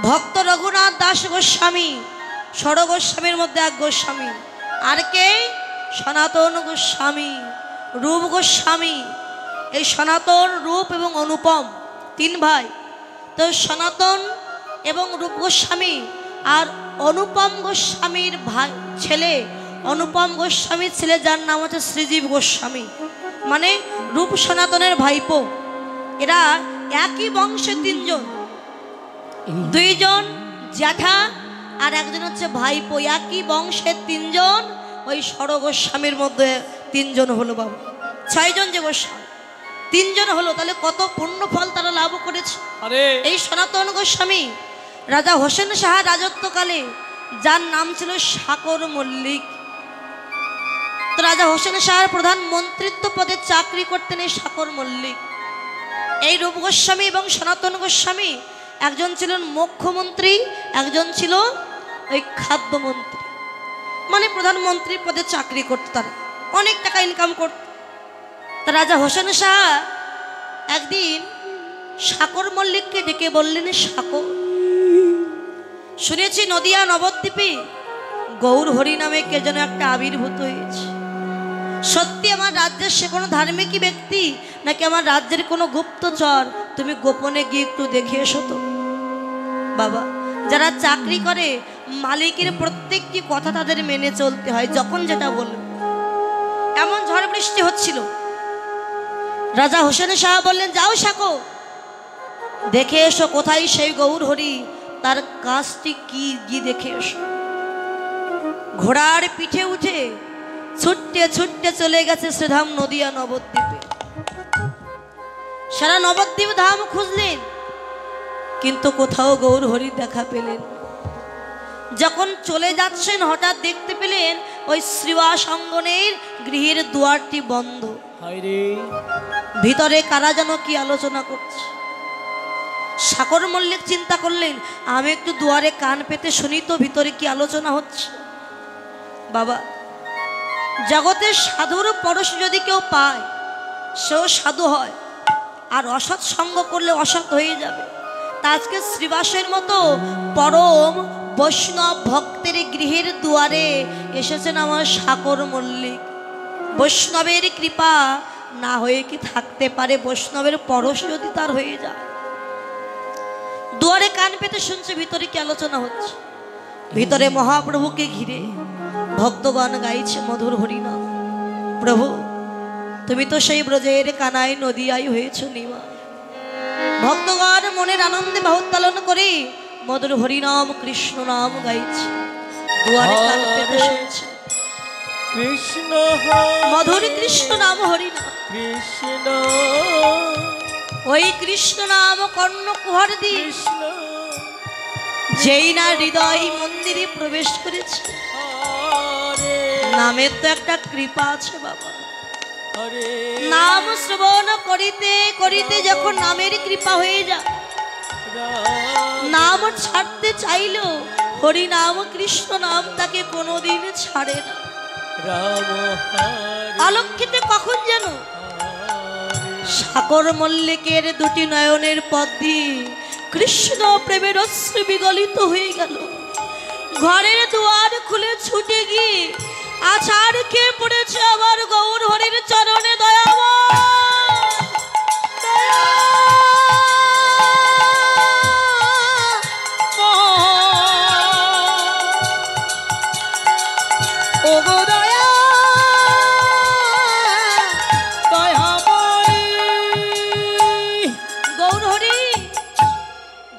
ভক্ত রঘুনাথ দাস গোস্বামী, ষড় গোস্বামীর মধ্যে এক গোস্বামী, আর কে? সনাতন গোস্বামী, রূপ গোস্বামী। এই সনাতন, রূপ এবং অনুপম তিন ভাই। তো সনাতন এবং রূপ গোস্বামী আর অনুপম গোস্বামীর ভাই ছেলে, অনুপম গোস্বামীর ছেলে যার নাম হচ্ছে শ্রীজীব গোস্বামী, মানে রূপ সনাতনের ভাইপো। এরা একই বংশে তিনজন, দুইজন জ্যাঠা আর একজন হচ্ছে ভাইপো, একই বংশের তিনজন। ওই ষড় গোস্বামীর মধ্যে তিনজন হলো বাবা, ছয়জন যে গোস্বামী তিনজন হলো, তাহলে কত পূর্ণ ফল তারা লাভ করেছে। এই সনাতন গোস্বামী রাজা হোসেন শাহ রাজত্বকালে, যার নাম ছিল সাকর মল্লিক। তো রাজা হোসেন শাহের প্রধান মন্ত্রিত্ব পদে চাকরি করতেন এই সাকর মল্লিক। এই রূপ গোস্বামী এবং সনাতন গোস্বামী একজন ছিলেন মুখ্যমন্ত্রী, একজন ছিল ওই খাদ্যমন্ত্রী, মানে প্রধানমন্ত্রী পদে চাকরি করত, তারা অনেক টাকা ইনকাম করত। তা রাজা হোসেন শাহ একদিন সাকর মল্লিককে ডেকে বললেন, সাকর, শুনেছি নদিয়া নবদ্বীপে গৌর হরি নামে কে যেন একটা আবির্ভূত হয়েছে। সত্যি আমার রাজ্যের সে কোনো ধার্মিক ব্যক্তি নাকি আমার রাজ্যের কোনো গুপ্তচর? তুমি গোপনে গিয়ে একটু দেখে এসো তো। বাবা, যারা চাকরি করে মালিকের প্রত্যেকটি কথা তাদের মেনে চলতে হয়, যখন যেটা বলবে। এমন ঝড় বৃষ্টি হচ্ছিল, রাজা হোসেন শাহ বললেন, যাও সাকো, দেখে এসো কোথায় সেই গৌর হরি, তার কাজটি কি গিয়ে দেখে এসো। ঘোড়ার পিঠে উঠে ছুটতে ছুটতে চলে গেছে শ্রীধাম নদিয়া নবদ্বীপে। সারা নবদ্বীপ ধাম খুঁজলেন, কিন্তু কোথাও গৌর হরি দেখা পেলেন। যখন চলে যাচ্ছেন হঠাৎ দেখতে পেলেন ওই শ্রীবাস অঙ্গনের গৃহের দুয়ারটি বন্ধ। ভিতরে কারা যেন কি আলোচনা করছে। সাকর মল্লিক চিন্তা করলেন, আমি একটু দুয়ারে কান পেতে শুনি তো ভিতরে কি আলোচনা হচ্ছে। বাবা, জগতের সাধুর পরশ যদি কেউ পায় সেও সাধু হয়, আর অসৎ সঙ্গ করলে অসৎ হয়ে যাবে। তা আজকে শ্রীবাসের মতো পরম বৈষ্ণব ভক্তের গৃহের দুয়ারে এসেছেন আমার সাকর মল্লিক। বৈষ্ণবের কৃপা না হয়ে কি থাকতে পারে? বৈষ্ণবের পরশ যদি তার হয়ে যায়। দুয়ারে কান পেতে শুনছে ভিতরে কি আলোচনা হচ্ছে। ভিতরে মহাপ্রভুকে ঘিরে ভক্তগণ গাইছে মধুর হরিনাম। প্রভু, তুমি তো সেই ব্রজের কানাই নদিয়াই হয়েছ নিবাস। ভক্তগণ মনের আনন্দে বাহুত্তোলন করে মধুর হরিনাম কৃষ্ণ নাম গাইছে। দুয়ারে কান পেতে শুনছে কৃষ্ণ, মধুর কৃষ্ণ নাম হরিনাম কৃষ্ণ। ওই কৃষ্ণ নাম কর্ণ কুহর দিয়ে যেই না হৃদয় মন্দিরে প্রবেশ করেছে, নামের তো একটা কৃপা আছে বাবা। নাম শ্রবণ করিতে করিতে যখন নামের কৃপা হয়ে যায়, নাম ছাড়তে চাইলেও হরি নাম কৃষ্ণ নাম তাকে কোনোদিন ছাড়ে না। আলোকিতে কখন যেন সাকর মল্লিকের দুটি নয়নের পথ দিয়ে কৃষ্ণ প্রেমের অশ্রু বিগলিত হয়ে গেল। ঘরের দুয়ার খুলে ছুটে গিয়ে আছাড় খেয়ে পড়েছে আমার গৌর হরির চরণে।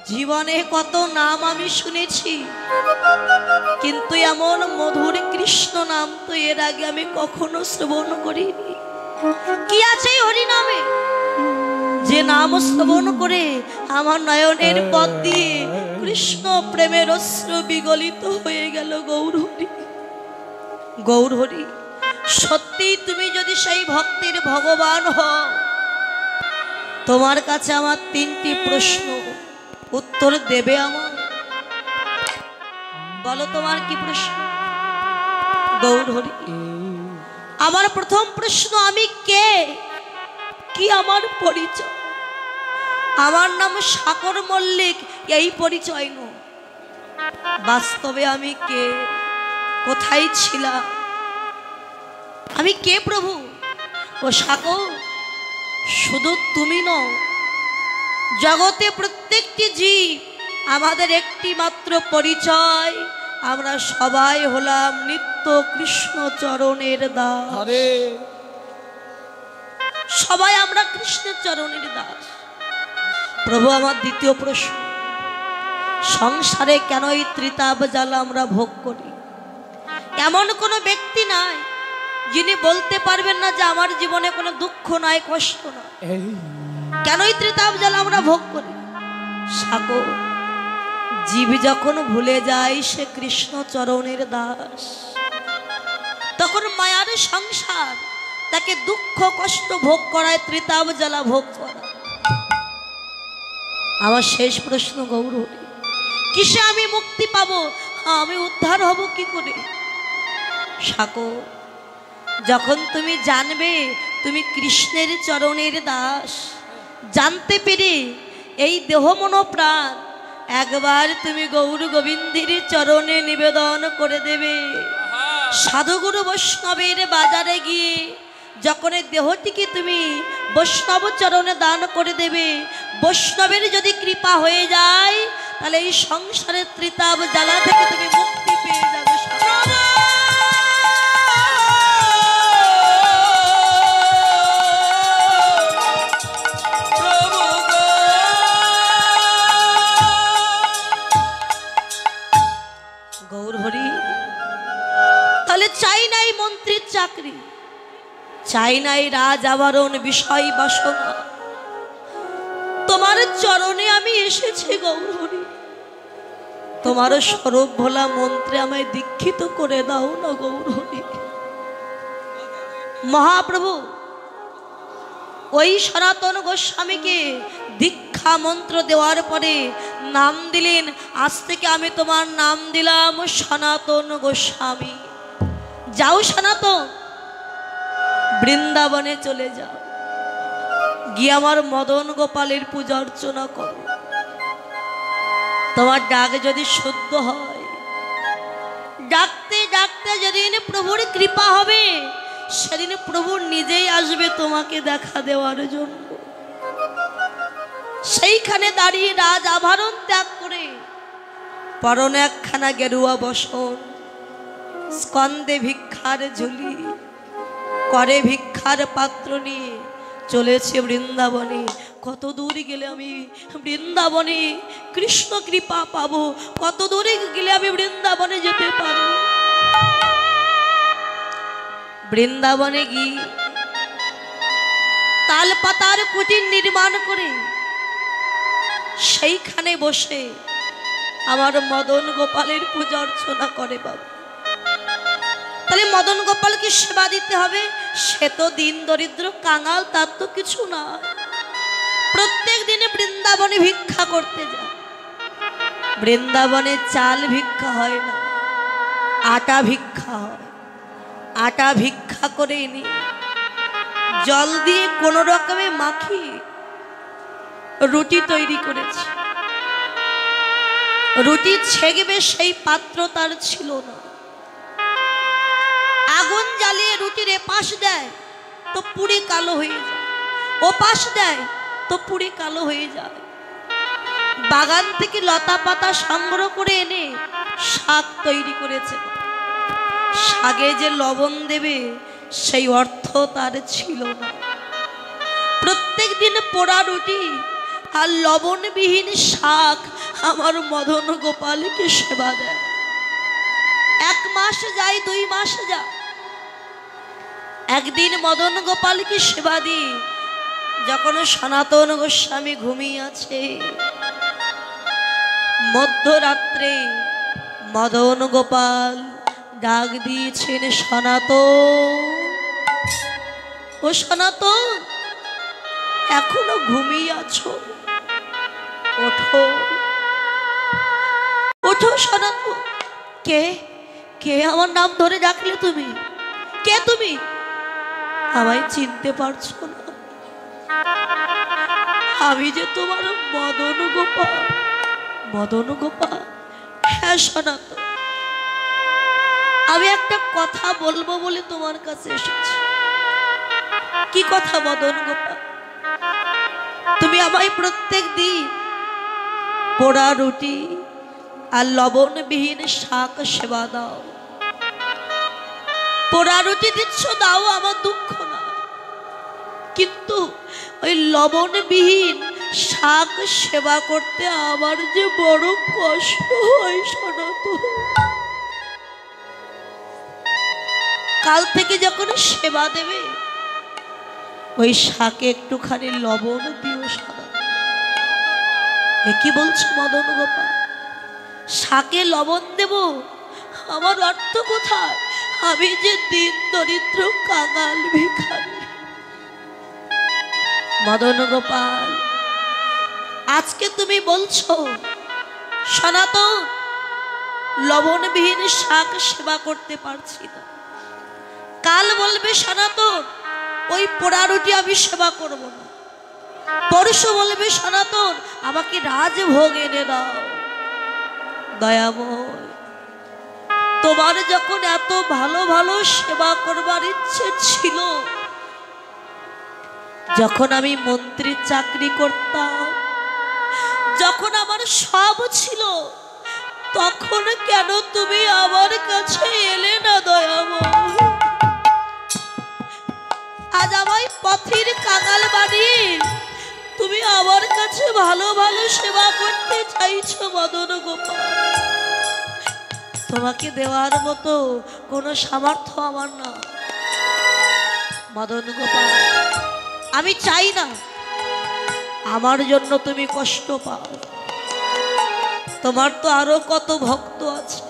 জীবনে কত নাম আমি শুনেছি, কিন্তু এমন মধুর কৃষ্ণ নাম তো এর আগে আমি কখনো শ্রবণ করিনি। কি আছে হরি নামে যে নাম শ্রবণ করে আমার নয়নের পথ দিয়ে কৃষ্ণ প্রেমের অশ্রু বিগলিত হয়ে গেল। গৌর হরি, গৌর হরি, সত্যি তুমি যদি সেই ভক্তের ভগবান হও, তোমার কাছে আমার তিনটি প্রশ্ন, উত্তর দেবে আমার? বলো তোমার কি প্রশ্ন? গৌর হরি, আমার প্রথম প্রশ্ন, আমি কে? কি আমার পরিচয়? আমার নাম সাগর মল্লিক, এই পরিচয় নয়। বাস্তবে আমি কে, কোথায় ছিলাম, আমি কে প্রভু? ও সাগর, শুধু তুমি নও, জগতে প্রত্যেকটি জীব আমাদের একটি মাত্র পরিচয়, আমরা সবাই হলাম নিত্য কৃষ্ণ চরণের দাস। সবাই আমরা কৃষ্ণের চরণের দাস। প্রভু, আমার দ্বিতীয় প্রশ্ন, সংসারে কেন এই ত্রিতাপ জ্বালা আমরা ভোগ করি? এমন কোনো ব্যক্তি নাই যিনি বলতে পারবেন না যে আমার জীবনে কোনো দুঃখ নাই, কষ্ট নাই। কেন এই ত্রিতাপ জ্বালা আমরা ভোগ করি? সাগর, জীব যখন ভুলে যায় সে কৃষ্ণ চরণের দাস, তখন মায়ার সংসার তাকে দুঃখ কষ্ট ভোগ করায়, ত্রিতাপ জ্বালা ভোগ করা। আমার শেষ প্রশ্ন গৌরহরি, কিসে আমি মুক্তি পাবো? আমি উদ্ধার হব কি করে? সাগর, যখন তুমি জানবে তুমি কৃষ্ণের চরণের দাস, জানতে পেরে এই দেহ মন প্রাণ একবার তুমি গৌর গোবিন্দের চরণে নিবেদন করে দেবে। সাধুগুরু বৈষ্ণবের বাজারে গিয়ে যখন এই দেহটিকে তুমি বৈষ্ণব চরণে দান করে দেবে, বৈষ্ণবের যদি কৃপা হয়ে যায় তাহলে এই সংসারের ত্রিতাপ জ্বালা থেকে তুমি মুক্তি পেয়ে যাবে। গৌরহরি, তাহলে চাই নাই মন্ত্রীর চাকরি, চাই নাই রাজ আবরণ বিষয় বাসনা, তোমার চরণে আমি এসেছি গৌরহরি। তোমার স্বরূপ ভোলা মন্ত্রে আমায় দীক্ষিত করে দাও না গৌরহরি। মহাপ্রভু ওই সনাতন গোস্বামীকে দীক্ষা মন্ত্র দেওয়ার পরে নাম দিলেন, আজ থেকে আমি তোমার নাম দিলাম সনাতন গোস্বামী। যাও সনাতন, বৃন্দাবনে চলে যাও, গিয়ে আমার মদন গোপালের পূজা অর্চনা করো। তোমার ডাক যদি শুদ্ধ হয়, ডাকতে ডাকতে যেদিন প্রভুর কৃপা হবে সেদিন প্রভু নিজেই আসবে তোমাকে দেখা দেওয়ার জন্য। সেইখানে দাঁড়িয়ে রাজ আভরণ ত্যাগ করে পরনে একখানা গেরুয়া বসন, স্কন্দে ভিক্ষার ঝুলি, করে ভিক্ষার পাত্র নিয়ে চলেছে বৃন্দাবনে। কত দূর গেলে আমি বৃন্দাবনে কৃষ্ণ কৃপা পাবো? কত দূরে গেলে আমি বৃন্দাবনে যেতে পারবো? বৃন্দাবনে গিয়ে তাল পাতার কুটির নির্মাণ করে সেইখানে বসে আমার মদন গোপালের পূজা অর্চনা করে বাবা। তাহলে মদন গোপালকে সেবা দিতে হবে, সে তো দিন দরিদ্র কাঙাল, তার তো কিছু না। প্রত্যেক দিনে বৃন্দাবনে ভিক্ষা করতে যায়। বৃন্দাবনে চাল ভিক্ষা হয় না, আটা ভিক্ষা হয়। আটা ভিক্ষা করে এনে জল দিয়ে কোনো রকমে মাখিয়ে রুটি তৈরি করেছে। রুটি ছেঁকবে সেই পাত্র তার ছিল না। আগুন জ্বালিয়ে রুটির এপাশ দেয় তো পুড়ে কালো হয়ে যায়, ওপাশ দেয় তো পুড়ে কালো হয়ে যায়। বাগান থেকে লতা পাতা সংগ্রহ করে এনে শাক তৈরি করেছে। শাকে যে লবণ দেবে সেই অর্থ তার ছিল না। প্রত্যেক দিন পোড়া রুটি আর লবণবিহীন শাক আমার মদন গোপালকে সেবা দেয়। 1 মাস যায়, 2 মাস যায়, একদিন মদন গোপালকে সেবা দিই যখন সনাতন গোস্বামী ঘুমিয়ে আছে, মধ্যরাত্রে মদন গোপাল ডাক দিয়েছেন, সনাতন, ও সনাতন, এখনো ঘুমিয়ে আছো? ওঠো, ওঠো সনাতন। কে কে আমার নাম ধরে ডাকলে? তুমি কে? তুমি আমায় চিনতে পারছো না? আমি যে তোমার মদন গোপাল। মদন গোপাল? হ্যাঁ সনাতন, আমি একটা কথা বলবো বলে তোমার কাছে এসেছি। কি কথা মদন গোপাল? তুমি আমায় প্রত্যেক দিন পোড়া রুটি আর লবণবিহীন শাক সেবা দাও। পোড়া রুটি দিচ্ছ, দাও, আমার দুঃখ না, কিন্তু ওই লবণবিহীন শাক সেবা করতে আমার যে বড় কষ্ট হয় সনাতন। কাল থেকে যখন সেবা দেবে ওই শাকে একটুখানি লবণ দিও সনাতন। কি বলছো মদন গোপাল? শাকে লবণ দেব? আমার অর্থ কোথায়? আমি যে দিন দরিদ্র কাঙাল ভিখারি। মদন গোপাল, আজকে তুমি বলছো সনাতন লবণবিহীন শাক সেবা করতে পারছি না, কাল বলবে সনাতন ওই পোড়া রুটি আমি সেবা করব না, পরশু বলবে সনাতন আমাকে রাজভোগ এনে দাও। দয়াময়, তোমার যখন এত ভালো ভালো সেবা করবার ইচ্ছে ছিল, যখন আমি মন্ত্রীর চাকরি করতাম, যখন আমার সব ছিল, তখন কেন তুমি আমার কাছে এলে না দয়াময়? আজ আমায় পথের কাঙাল বানিয়ে তুমি আমার কাছে ভালো ভালো সেবা করতে চাইছো মদন গোপাল। তোমাকে দেওয়ার মতো কোনো সামর্থ্য আমার না মদন গোপাল। আমি চাই না আমার জন্য তুমি কষ্ট পাও। তোমার তো আরো কত ভক্ত আছে,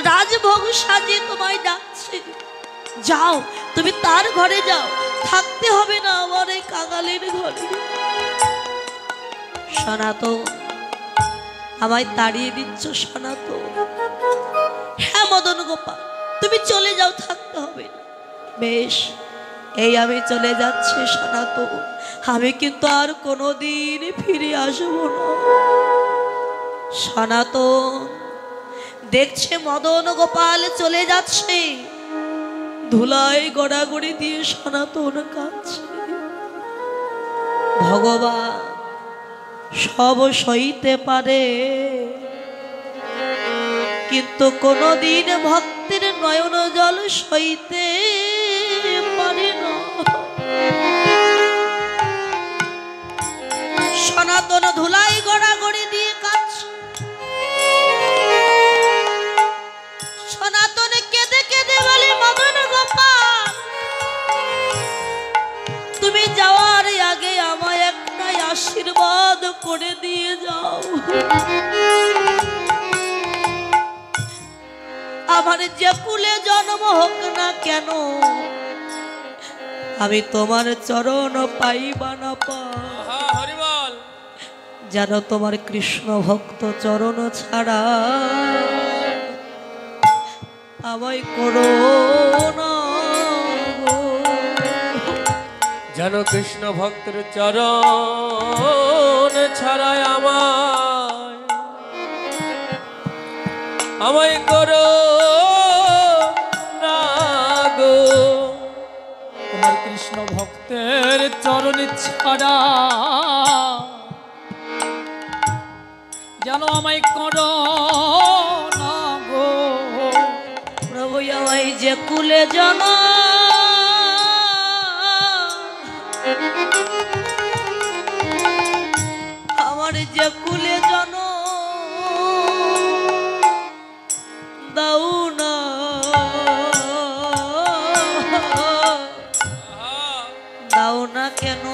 রাজভোগ সাজিয়ে তোমায় ডাকছে, যাও তুমি তার ঘরে যাও, থাকতে হবে না আমার এই কাঙালের ঘরে। সনাতন, আমায় তাড়িয়ে দিচ্ছ সনাতন? হ্যাঁ মদন গোপাল, তুমি চলে যাও, থাকতে হবে না। বেশ, এই আমি চলে যাচ্ছি সনাতন, আমি কিন্তু আর কোনোদিন ফিরে আসবো না। সনাতন দেখছে মদন গোপাল চলে যাচ্ছে, ধুলায় গড়াগড়ি দিয়ে সনাতন কাঁদছে। ভগবান সব সইতে পারে, কিন্তু কোনদিন ভক্তের নয়ন জল সইতে পারে না। সনাতন ধুলাই গড়াগড়ি দিয়ে কাঁদছে। সনাতন কেঁদে কেঁদে বলে মদন গোপাল, তুমি যাওয়ার আগে আমায় একটাই আশীর্বাদ করে দিয়ে যাও। আমার যে কুলে জন্ম হোক না কেন, আমি তোমার চরণ পাইবা না পাই, যেন তোমার কৃষ্ণ ভক্ত চরণ ছাড়া আমায় করো না। যেন কৃষ্ণ ভক্তের চরণ ছাড়াই আমায় করো না গো। তোমার কৃষ্ণ ভক্তের চরণ ছাড়া যেন আমায় করো না গো। প্রভু আমায় যে কুলে জন, আমার যে কুলে জন দাও না, দাও না কেন?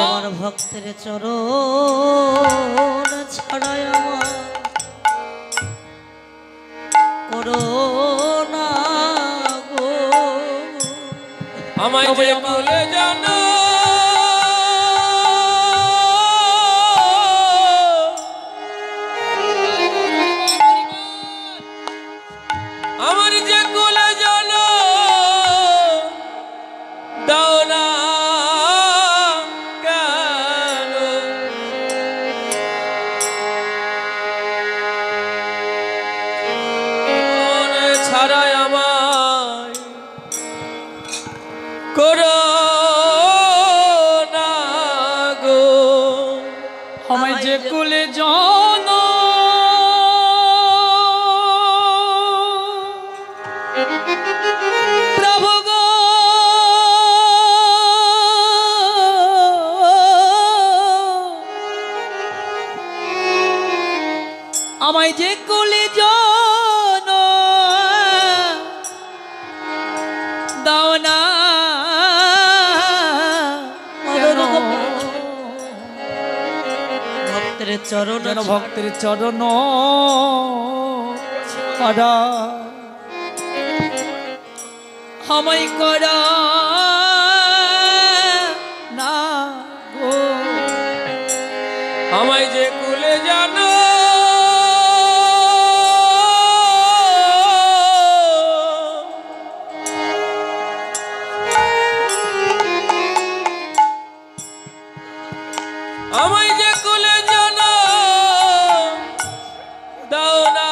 আমার ভক্তের চরণ ছাড়াই আমার করো না গো। আমায় যে বলে জানো আমার যে কুলে জানো দাও না আমায় যে কুলে জন প্রভু গো আমায় যে কুলে জন দাও না ভক্তের চরণ যেন ভক্তের চরণ ছাড়া আমায় করা না গো আমায় যে কুলে জানো আমায় যে কুলে জানো দাও না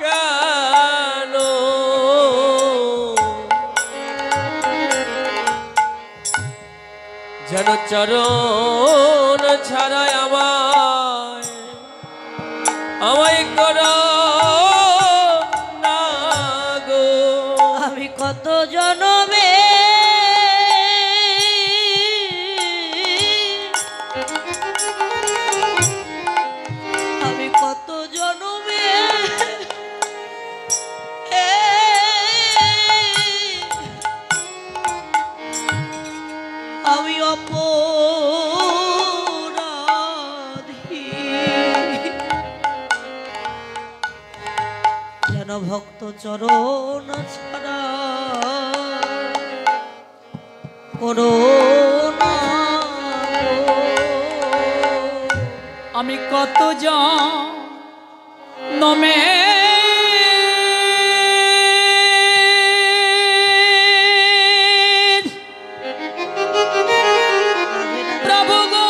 কেন যেন চরণ ছাড়াই আমায় করো না গো আমি কত জনমে আমি কত জনমে আমি অপরাধী যেন ভক্ত চরণ ছাড়া করো না গো। আমি কত জনমে প্রভু গো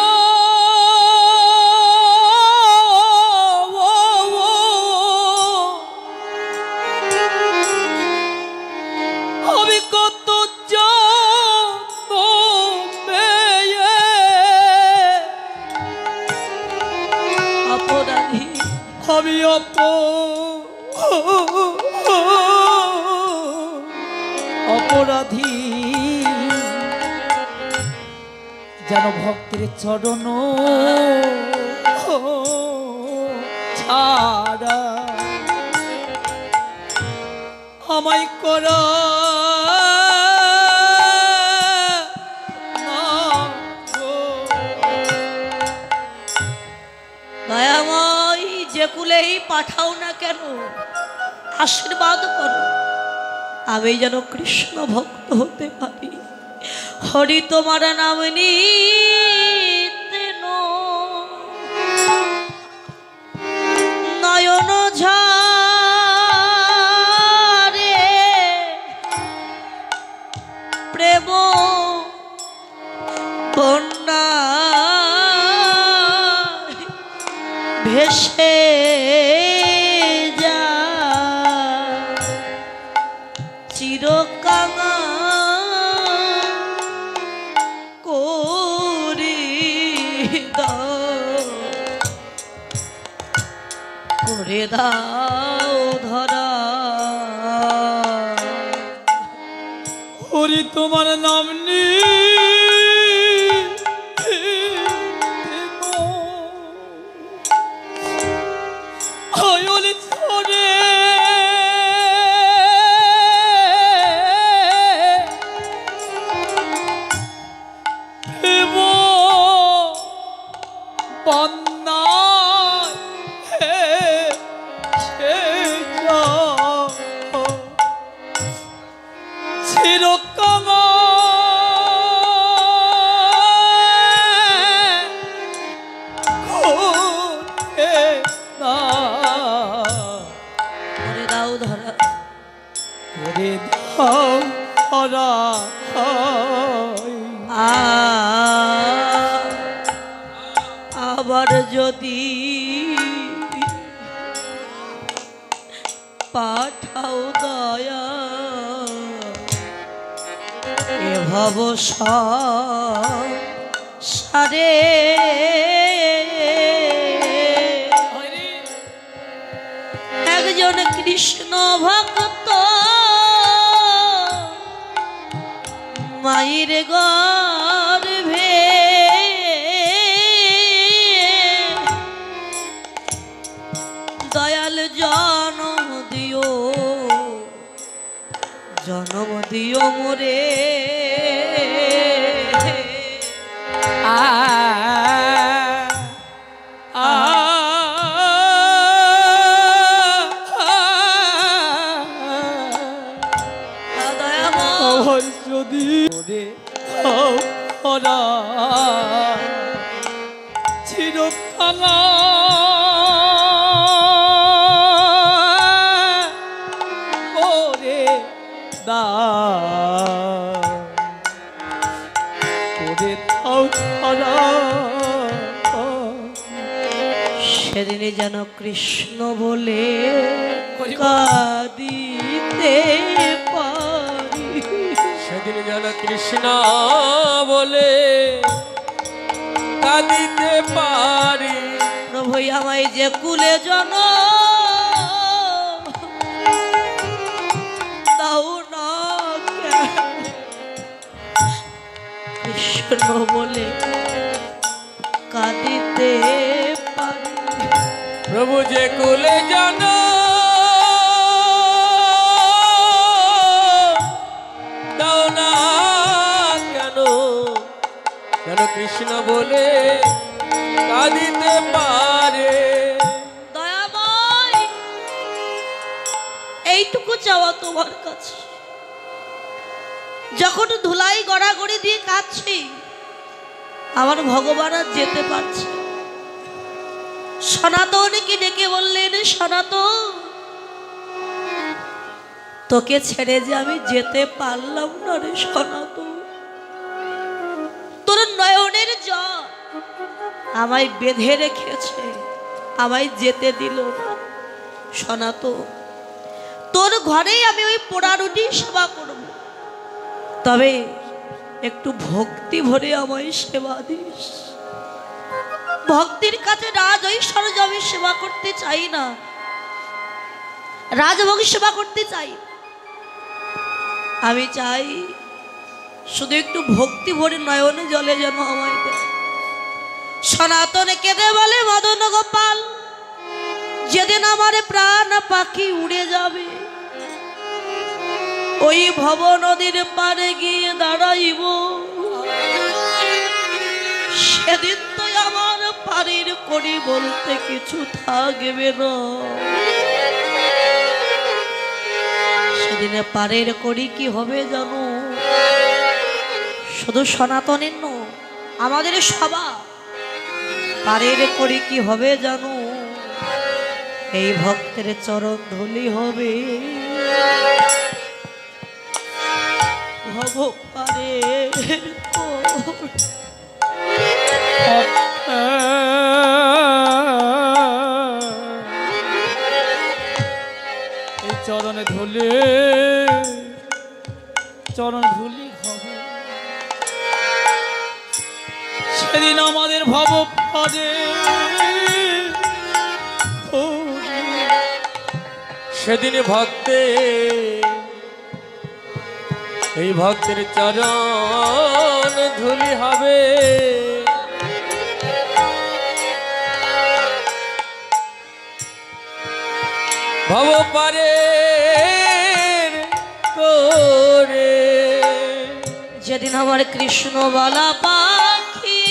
আমি কত জনমে অপরাধী আমি অপরাধী যেন ভক্তের চরণ ছাড়া আমায় করা না গো। দয়াময় যে কুলেই পাঠাও না কেন আশীর্বাদ করো আমি যেন কৃষ্ণ ভক্ত হতে পারি হরি তোমার নাম নিতে নয়ন ঝারে প্রেম বন্যা ভেসে যা চিরকাঙা করে দাও ধরা হরি তোমার নাম হয়লি ছড়ে বন্যা চিরকামা করে দাও ধরা করে দাও ধরা আবার যদি পাঠাও দয়া এ ভব ধারে একজন কৃষ্ণ ভক্ত মায়ের গর্ভে দয়াল জন্ম দিও মোরে যদি চিরকালা ওরে দা ওরে দাও খরা সেদিনে যেন কৃষ্ণ বলে কাঁদিতে পারি সেদিন যেন কৃষ্ণ বলে কাঁদিতে পারি প্রভু আমায় যে কুলে জন দাও না কৃষ্ণ বলে কাঁদিতে পারি প্রভু যে কুলে জন দাও না কেন কেন কৃষ্ণ বলে কাঁদিতে পারে দয়াময় এইটুকু চাওয়া তোমার কাছে যখন ধুলাই গড়াগড়ি দিয়ে কাঁদছি আমার ভগবান আর যেতে পারছে সনাতনকে ডেকে বললেন সনাতন তোকে ছেড়ে যে আমি যেতে পারলাম না রে সনাতন তোর নয়নের জল আমায় বেঁধে রেখেছে আমায় যেতে দিল না সনাতন তোর ঘরেই আমি ওই পোড়া রুটি সেবা করব তবে একটু ভক্তি ভরে আমায় সেবা দিস ভক্তির কাছে রাজ ঐশ্বর্য আমি সেবা করতে চাই না রাজভোগ সেবা করতে চাই আমি চাই শুধু একটু ভক্তি ভরে নয়নে জলে যেন আমায় দেয় সনাতনে কেঁদে বলে মদন গোপাল যেদিন আমার প্রাণ পাখি উড়ে যাবে ওই ভব নদীর পারে গিয়ে দাঁড়াইব সেদিন তো আমার পারের করি বলতে কিছু থাকবে না সেদিনে পারের করি কি হবে জানো শুধু সনাতনের নো আমাদের সভা পারের করি কি হবে জানো এই ভক্তের চরণ ধুলি হবে ভব পারের এই চরণে ধুলে চরণ ধুলি হবে সেদিন আমাদের ভব পদে সেদিন ভক্তে এই ভক্তের চরণ ধুলি হবে ভব পারে করে যেদিন আমার কৃষ্ণ বলা পাখি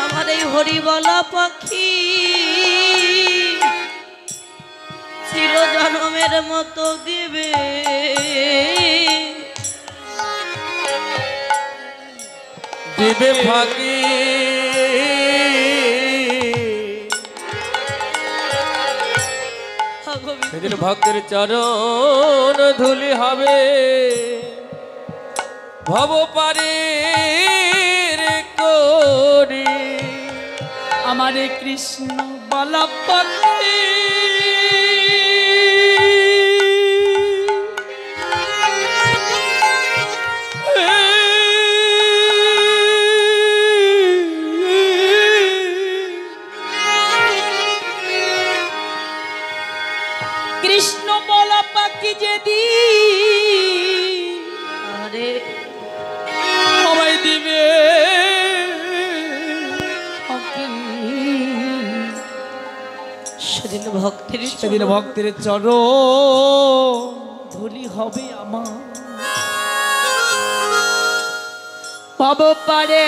আমার এই হরি বলা পাখি চির জন্মের মতো দিবে দিবে ফাঁকি সেদিন ভক্তের চরণ ধুলি হবে ভব পারে করি আমার কৃষ্ণ বলা পাখি কমলা পাখি যেদি আরে আমায় দিবে ফাঁকি। সেদিন ভক্তের সেদিন ভক্তের চরণ ধুলি হবে আমার পাব পারে